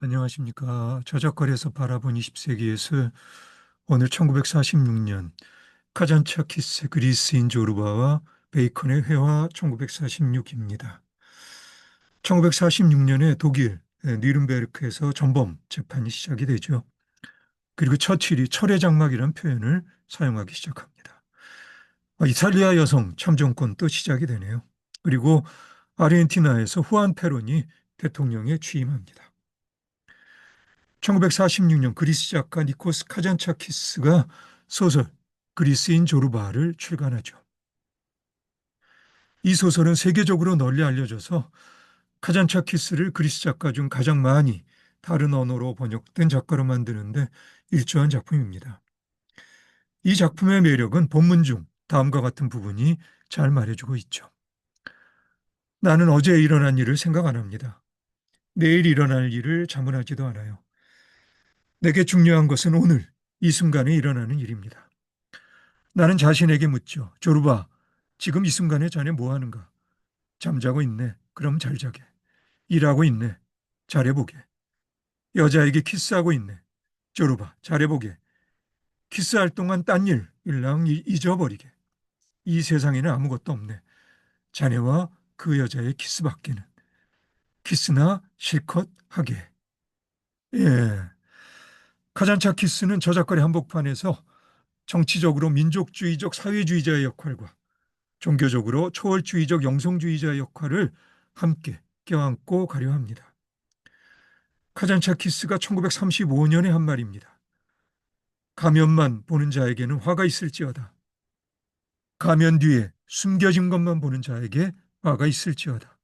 안녕하십니까. 저작거리에서 바라본 20세기에서 오늘 1946년 카잔차키스 그리스인 조르바와 베이컨의 회화 1946입니다. 1946년에 독일 니른베르크에서 전범 재판이 시작이 되죠. 그리고 처칠이 철의 장막이라는 표현을 사용하기 시작합니다. 이탈리아 여성 참정권 또 시작이 되네요. 그리고 아르헨티나에서 후안 페론이 대통령에 취임합니다. 1946년 그리스 작가 니코스 카잔차키스가 소설 그리스인 조르바를 출간하죠. 이 소설은 세계적으로 널리 알려져서 카잔차키스를 그리스 작가 중 가장 많이 다른 언어로 번역된 작가로 만드는데 일조한 작품입니다. 이 작품의 매력은 본문 중 다음과 같은 부분이 잘 말해주고 있죠. 나는 어제 일어난 일을 생각 안 합니다. 내일 일어날 일을 자문하지도 않아요. 내게 중요한 것은 오늘 이 순간에 일어나는 일입니다. 나는 자신에게 묻죠. 조르바, 지금 이 순간에 자네 뭐 하는가? 잠자고 있네. 그럼 잘 자게. 일하고 있네. 잘해보게. 여자에게 키스하고 있네. 조르바, 잘해보게. 키스할 동안 딴 일, 일랑 잊어버리게. 이 세상에는 아무것도 없네. 자네와 그 여자의 키스밖에는. 키스나 실컷 하게. 예. 카잔차 키스는 저작거리 한복판에서 정치적으로 민족주의적 사회주의자의 역할과 종교적으로 초월주의적 영성주의자의 역할을 함께 껴안고 가려 합니다. 카잔차키스가 1935년에 한 말입니다. 가면만 보는 자에게는 화가 있을지어다. 가면 뒤에 숨겨진 것만 보는 자에게 화가 있을지어다.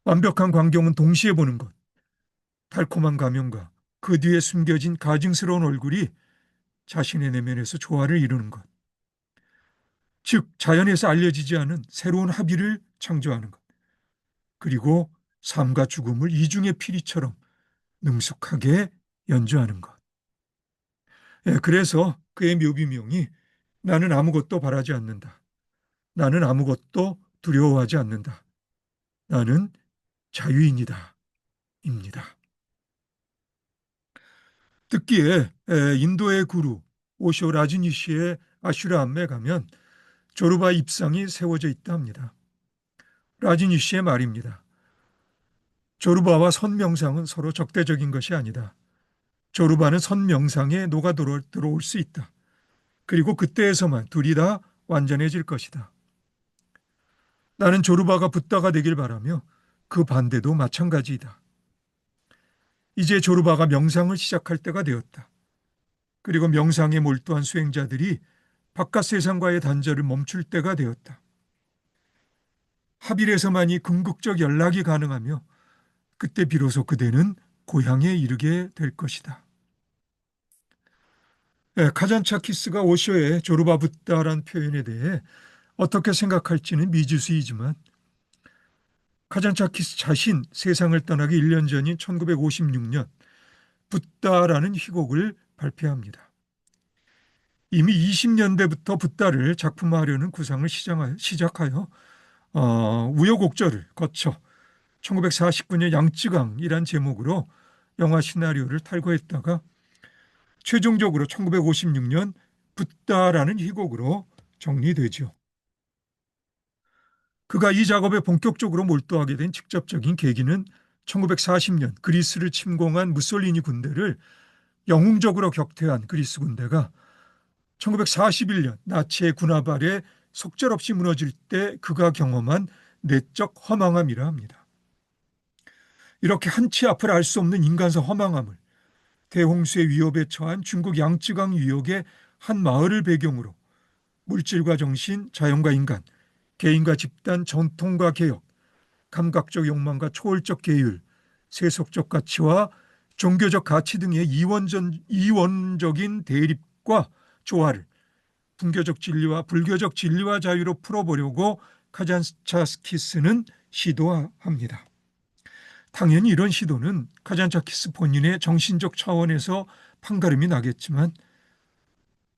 완벽한 광경은 동시에 보는 것. 달콤한 가면과 그 뒤에 숨겨진 가증스러운 얼굴이 자신의 내면에서 조화를 이루는 것. 즉 자연에서 알려지지 않은 새로운 합의를 창조하는 것. 그리고 삶과 죽음을 이중의 피리처럼 능숙하게 연주하는 것. 예, 그래서 그의 묘비명이 나는 아무것도 바라지 않는다. 나는 아무것도 두려워하지 않는다. 나는 자유인이다. 입니다. 듣기에 인도의 구루 오쇼 라지니시의 아슈라암에 가면 조르바 입상이 세워져 있다 합니다. 라지니시의 말입니다. 조르바와 선명상은 서로 적대적인 것이 아니다. 조르바는 선명상에 녹아 들어올 수 있다. 그리고 그때에서만 둘이 다 완전해질 것이다. 나는 조르바가 붓다가 되길 바라며 그 반대도 마찬가지이다. 이제 조르바가 명상을 시작할 때가 되었다. 그리고 명상에 몰두한 수행자들이 바깥 세상과의 단절을 멈출 때가 되었다. 하빌에서만이 궁극적 연락이 가능하며 그때 비로소 그대는 고향에 이르게 될 것이다. 카잔차키스가 오쇼의 조르바 붓다라는 표현에 대해 어떻게 생각할지는 미지수이지만 카잔차키스 자신 세상을 떠나기 1년 전인 1956년 붓다라는 희곡을 발표합니다. 이미 20년대부터 붓다를 작품화하려는 구상을 시작하여 우여곡절을 거쳐 1949년 양쯔강이란 제목으로 영화 시나리오를 탈거했다가 최종적으로 1956년 붓다라는 희곡으로 정리되죠. 그가 이 작업에 본격적으로 몰두하게 된 직접적인 계기는 1940년 그리스를 침공한 무솔리니 군대를 영웅적으로 격퇴한 그리스 군대가 1941년 나치의 군화발에 속절없이 무너질 때 그가 경험한 내적 허망함이라 합니다. 이렇게 한치 앞을 알 수 없는 인간성 허망함을 대홍수의 위협에 처한 중국 양쯔강 유역의 한 마을을 배경으로 물질과 정신, 자연과 인간, 개인과 집단, 전통과 개혁, 감각적 욕망과 초월적 계율, 세속적 가치와 종교적 가치 등의 이원적인 대립과 조화를 분교적 진리와 불교적 진리와 자유로 풀어보려고 카잔차키스는 시도합니다. 당연히 이런 시도는 카잔차키스 본인의 정신적 차원에서 판가름이 나겠지만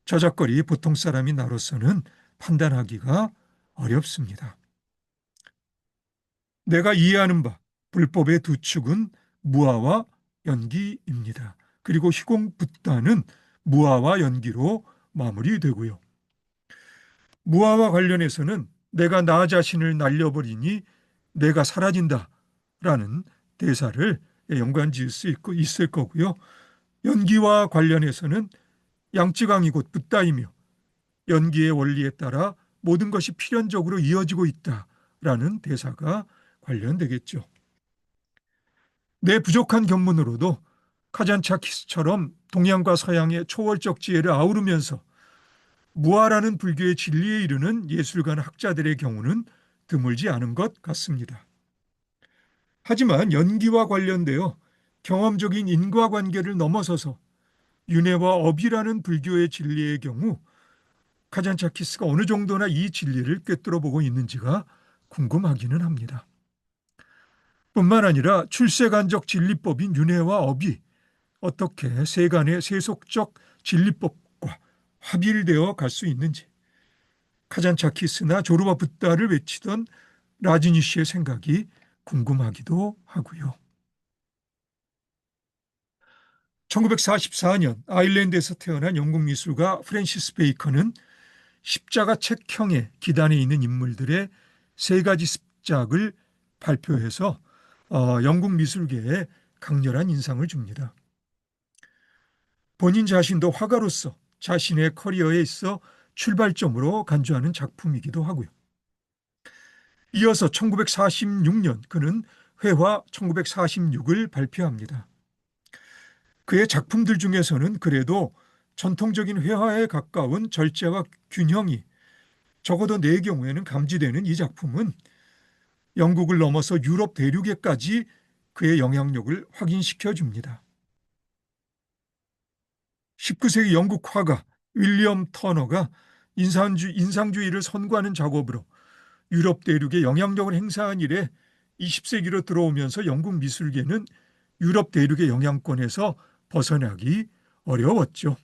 저작거리 보통 사람이 나로서는 판단하기가 어렵습니다. 내가 이해하는 바 불법의 두 축은 무아와 연기입니다. 그리고 희곡 붓다는 무아와 연기로 마무리되고요. 무아와 관련해서는 내가 나 자신을 날려버리니 내가 사라진다 라는 대사를 연관 지을 수 있을 거고요. 연기와 관련해서는 양쯔강이 곧 붓다이며 연기의 원리에 따라 모든 것이 필연적으로 이어지고 있다라는 대사가 관련되겠죠. 내 부족한 견문으로도 카잔차키스처럼 동양과 서양의 초월적 지혜를 아우르면서 무아라는 불교의 진리에 이르는 예술가나 학자들의 경우는 드물지 않은 것 같습니다. 하지만 연기와 관련되어 경험적인 인과관계를 넘어서서 윤회와 업이라는 불교의 진리의 경우 카잔차키스가 어느 정도나 이 진리를 꿰뚫어 보고 있는지가 궁금하기는 합니다. 뿐만 아니라 출세간적 진리법인 윤회와 업이 어떻게 세간의 세속적 진리법과 합일되어 갈 수 있는지 카잔차키스나 조르바 붓다를 외치던 라지니 씨의 생각이 궁금하기도 하고요. 1944년 아일랜드에서 태어난 영국 미술가 프랜시스 베이컨은 십자가 책형의 기단에 있는 인물들의 세 가지 습작을 발표해서 영국 미술계에 강렬한 인상을 줍니다. 본인 자신도 화가로서 자신의 커리어에 있어 출발점으로 간주하는 작품이기도 하고요. 이어서 1946년 그는 회화 1946을 발표합니다. 그의 작품들 중에서는 그래도 전통적인 회화에 가까운 절제와 균형이 적어도 내 경우에는 감지되는 이 작품은 영국을 넘어서 유럽 대륙에까지 그의 영향력을 확인시켜 줍니다. 19세기 영국 화가 윌리엄 터너가 인상주의를 선구하는 작업으로 유럽 대륙에 영향력을 행사한 이래 20세기로 들어오면서 영국 미술계는 유럽 대륙의 영향권에서 벗어나기 어려웠죠.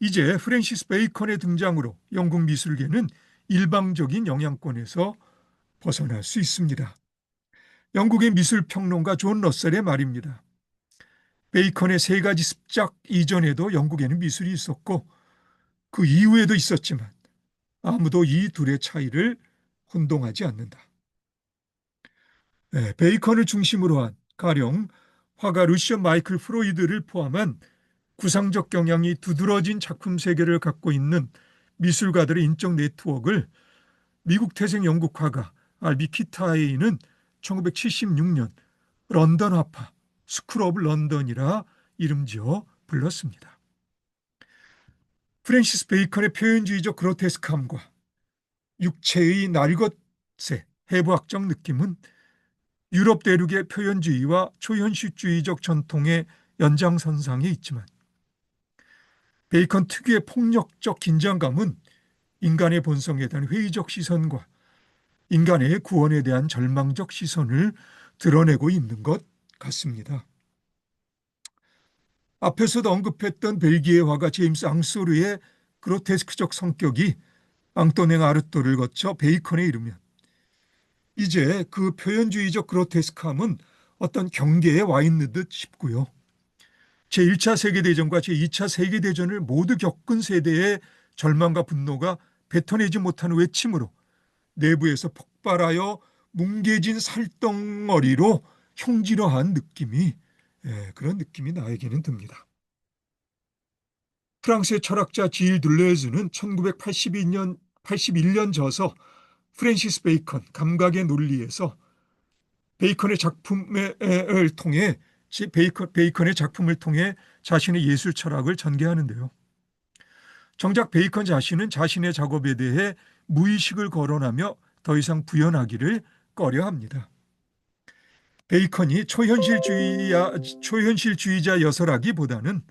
이제 프랜시스 베이컨의 등장으로 영국 미술계는 일방적인 영향권에서 벗어날 수 있습니다. 영국의 미술평론가 존 러셀의 말입니다. 베이컨의 세 가지 습작 이전에도 영국에는 미술이 있었고 그 이후에도 있었지만 아무도 이 둘의 차이를 혼동하지 않는다. 베이컨을 중심으로 한 가령 화가 루시언 마이클 프로이드를 포함한 구상적 경향이 두드러진 작품 세계를 갖고 있는 미술가들의 인적 네트워크를 미국 태생 영국 화가 알비 키타이는 1976년 런던 화파 스쿨 오브 런던이라 이름지어 불렀습니다. 프랜시스 베이컨의 표현주의적 그로테스크함과 육체의 날것의 해부학적 느낌은 유럽 대륙의 표현주의와 초현실주의적 전통의 연장선상에 있지만 베이컨 특유의 폭력적 긴장감은 인간의 본성에 대한 회의적 시선과 인간의 구원에 대한 절망적 시선을 드러내고 있는 것 같습니다. 앞에서도 언급했던 벨기에 화가 제임스 앙소르의 그로테스크적 성격이 앙토네 아르토를 거쳐 베이컨에 이르면 이제 그 표현주의적 그로테스크함은 어떤 경계에 와 있는 듯 싶고요. 제1차 세계대전과 제2차 세계대전을 모두 겪은 세대의 절망과 분노가 뱉어내지 못하는 외침으로 내부에서 폭발하여 뭉개진 살덩어리로 형질화한 느낌이 그런 느낌이 나에게는 듭니다. 프랑스의 철학자 지일 둘레즈는 1981년 저서 프랜시스 베이컨 감각의 논리에서 베이컨의 작품을 통해 베이컨의 작품을 통해 자신의 예술 철학을 전개하는데요. 정작 베이컨 자신은 자신의 작업에 대해 무의식을 거론하며 더 이상 부연하기를 꺼려합니다. 베이컨이 초현실주의자여서라기보다는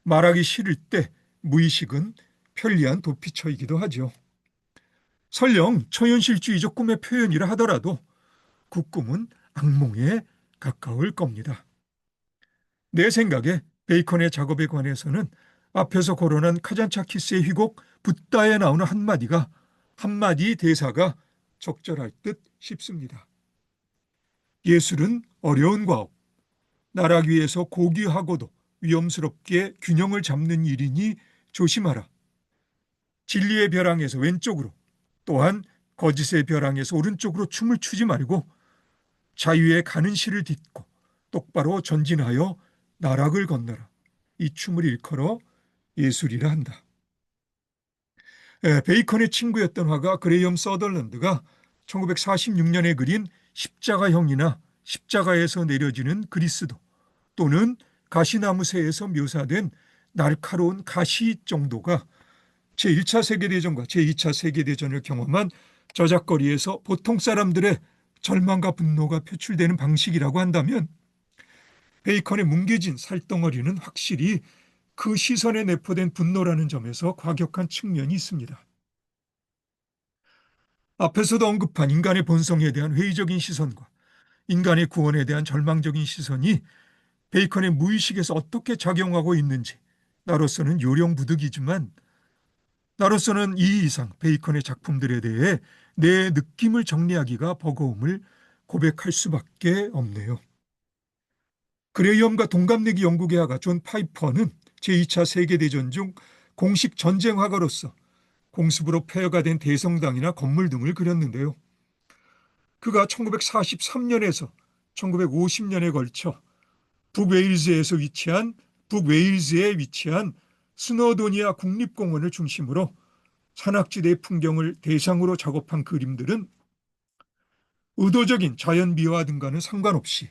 말하기 싫을 때 무의식은 편리한 도피처이기도 하죠. 설령 초현실주의적 꿈의 표현이라 하더라도 그 꿈은 악몽에 가까울 겁니다. 내 생각에 베이컨의 작업에 관해서는 앞에서 거론한 카잔차키스의 희곡 붓다에 나오는 한마디 대사가 적절할 듯 싶습니다. 예술은 어려운 과업, 나락 위에서 고귀하고도 위험스럽게 균형을 잡는 일이니 조심하라. 진리의 벼랑에서 왼쪽으로, 또한 거짓의 벼랑에서 오른쪽으로 춤을 추지 말고 자유의 가는 실을 딛고 똑바로 전진하여 나락을 건너라. 이 춤을 일컬어 예술이라 한다. 베이컨의 친구였던 화가 그레이엄 서덜런드가 1946년에 그린 십자가형이나 십자가에서 내려지는 그리스도 또는 가시나무새에서 묘사된 날카로운 가시 정도가 제1차 세계대전과 제2차 세계대전을 경험한 저작거리에서 보통 사람들의 절망과 분노가 표출되는 방식이라고 한다면 베이컨의 뭉개진 살덩어리는 확실히 그 시선에 내포된 분노라는 점에서 과격한 측면이 있습니다. 앞에서도 언급한 인간의 본성에 대한 회의적인 시선과 인간의 구원에 대한 절망적인 시선이 베이컨의 무의식에서 어떻게 작용하고 있는지 나로서는 요령부득이지만 나로서는 이 이상 베이컨의 작품들에 대해 내 느낌을 정리하기가 버거움을 고백할 수밖에 없네요. 그레이엄과 동갑내기 연구개화가 존 파이퍼는 제2차 세계대전 중 공식 전쟁화가로서 공습으로 폐허가 된 대성당이나 건물 등을 그렸는데요. 그가 1943년에서 1950년에 걸쳐 북웨일즈에 위치한 스노도니아 국립공원을 중심으로 산악지대의 풍경을 대상으로 작업한 그림들은 의도적인 자연 미화 등과는 상관없이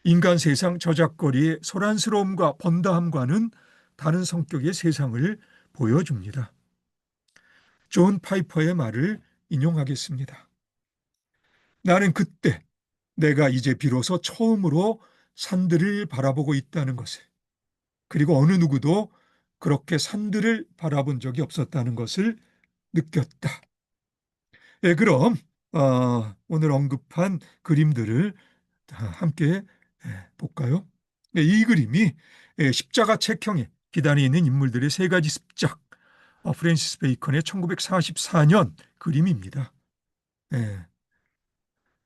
인간 세상 저작거리의 소란스러움과 번다함과는 다른 성격의 세상을 보여줍니다. 존 파이퍼의 말을 인용하겠습니다. 나는 그때 내가 이제 비로소 처음으로 산들을 바라보고 있다는 것을, 그리고 어느 누구도 그렇게 산들을 바라본 적이 없었다는 것을 느꼈다. 예, 그럼 오늘 언급한 그림들을 함께 볼까요? 예, 이 그림이 십자가 책형에 기단에 있는 인물들의 세 가지 습작, 프랜시스 베이컨의 1944년 그림입니다. 예,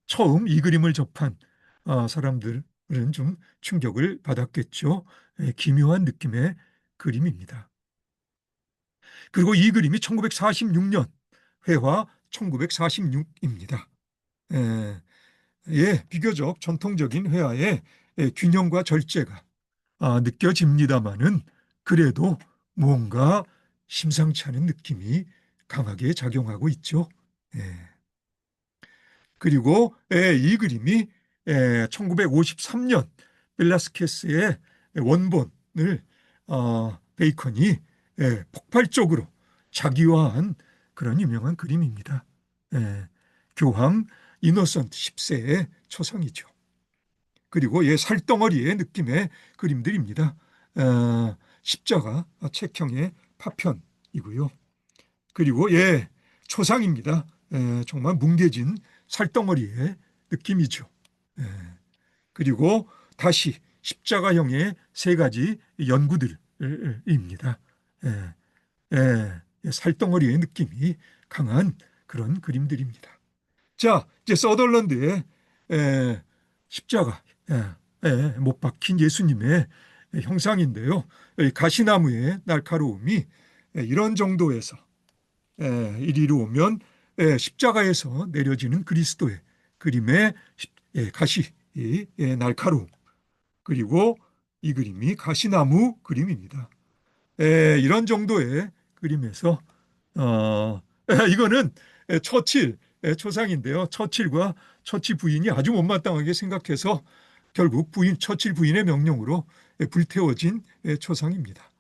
처음 이 그림을 접한 사람들은 좀 충격을 받았겠죠. 예, 기묘한 느낌의 그림입니다. 그리고 이 그림이 1946년, 회화 1946입니다. 예, 비교적 전통적인 회화의 균형과 절제가 느껴집니다마는 그래도 뭔가 심상치 않은 느낌이 강하게 작용하고 있죠. 예. 그리고 이 그림이 1953년 벨라스케스의 원본을 베이컨이 폭발적으로 자기화한 그런 유명한 그림입니다. 교황 이노선트 10세의 초상이죠. 그리고 살덩어리의 느낌의 그림들입니다. 십자가 책형의 파편이고요. 그리고 초상입니다. 정말 뭉개진 살덩어리의 느낌이죠. 그리고 다시 십자가형의 세 가지 연구들입니다. 살덩어리의 느낌이 강한 그런 그림들입니다. 자, 이제 서덜런드의 십자가 못 박힌 예수님의 형상인데요. 가시나무의 날카로움이 이런 정도에서 이리로 오면 십자가에서 내려지는 그리스도의 그림의 가시 날카로움, 그리고 이 그림이 가시나무 그림입니다. 이런 정도의 그림에서 이거는 처칠 초상인데요. 처칠과 처치 부인이 아주 못마땅하게 생각해서 결국 처칠 부인의 명령으로 불태워진 초상입니다.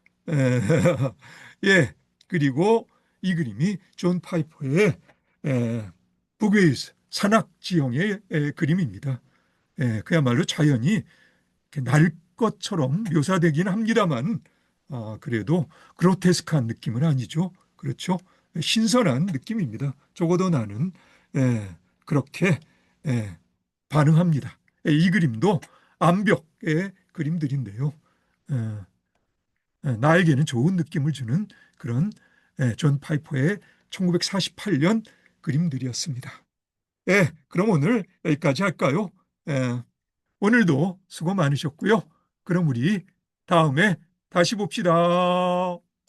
예, 그리고 이 그림이 존 파이퍼의 북웨일스 산악지형의 그림입니다. 그야말로 자연이 날 것처럼 묘사되긴 합니다만 그래도 그로테스크한 느낌은 아니죠. 그렇죠? 신선한 느낌입니다. 적어도 나는 그렇게 반응합니다. 이 그림도 암벽의 그림들인데요. 나에게는 좋은 느낌을 주는 그런 존 파이퍼의 1948년 그림들이었습니다. 그럼 오늘 여기까지 할까요? 오늘도 수고 많으셨고요. 그럼 우리 다음에 다시 봅시다.